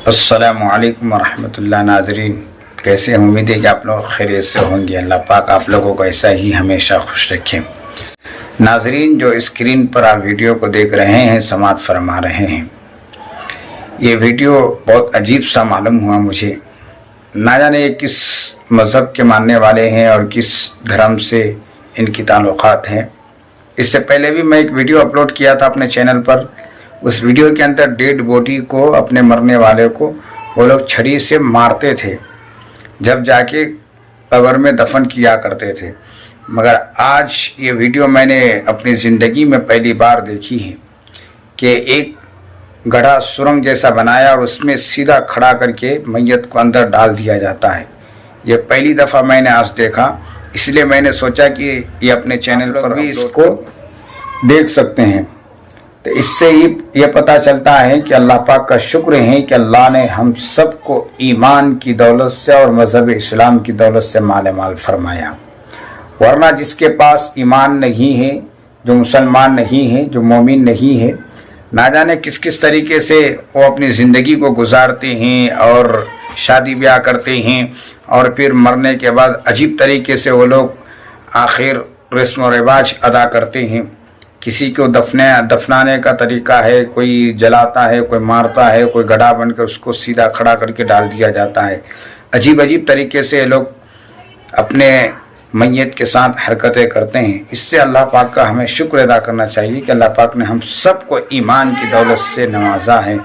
السلام علیکم ورحمۃ اللہ۔ ناظرین کیسے ہیں؟ امید ہے کہ آپ لوگ خیریت سے ہوں گے۔ اللہ پاک آپ لوگوں کو ایسا ہی ہمیشہ خوش رکھیں۔ ناظرین جو اسکرین پر آپ ویڈیو کو دیکھ رہے ہیں، سماعت فرما رہے ہیں، یہ ویڈیو بہت عجیب سا معلوم ہوا مجھے۔ نہ جانے یہ کس مذہب کے ماننے والے ہیں اور کس دھرم سے ان کی تعلقات ہیں۔ اس سے پہلے بھی میں ایک ویڈیو اپلوڈ کیا تھا اپنے چینل پر۔ اس ویڈیو کے اندر ڈیڈ باڈی کو، اپنے مرنے والے کو وہ لوگ چھری سے مارتے تھے، جب جا کے قبر میں دفن کیا کرتے تھے۔ مگر آج یہ ویڈیو میں نے اپنی زندگی میں پہلی بار دیکھی ہے کہ ایک گڑھا سرنگ جیسا بنایا اور اس میں سیدھا کھڑا کر کے میت کو اندر ڈال دیا جاتا ہے۔ یہ پہلی دفعہ میں نے آج دیکھا، اس لیے میں نے سوچا کہ یہ اپنے چینل پر بھی اس کو دیکھ سکتے ہیں۔ تو اس سے یہ پتہ چلتا ہے کہ اللہ پاک کا شکر ہے کہ اللہ نے ہم سب کو ایمان کی دولت سے اور مذہب اسلام کی دولت سے مال مال فرمایا، ورنہ جس کے پاس ایمان نہیں ہے، جو مسلمان نہیں ہے، جو مومن نہیں ہے، نہ جانے کس کس طریقے سے وہ اپنی زندگی کو گزارتے ہیں اور شادی بیاہ کرتے ہیں، اور پھر مرنے کے بعد عجیب طریقے سے وہ لوگ آخر رسم و رواج ادا کرتے ہیں۔ کسی کو دفنانے کا طریقہ ہے، کوئی جلاتا ہے، کوئی مارتا ہے، کوئی گڑھا بن کر اس کو سیدھا کھڑا کر کے ڈال دیا جاتا ہے۔ عجیب عجیب طریقے سے لوگ اپنے میت کے ساتھ حرکتیں کرتے ہیں۔ اس سے اللہ پاک کا ہمیں شکر ادا کرنا چاہیے کہ اللہ پاک نے ہم سب کو ایمان کی دولت سے نوازا ہے۔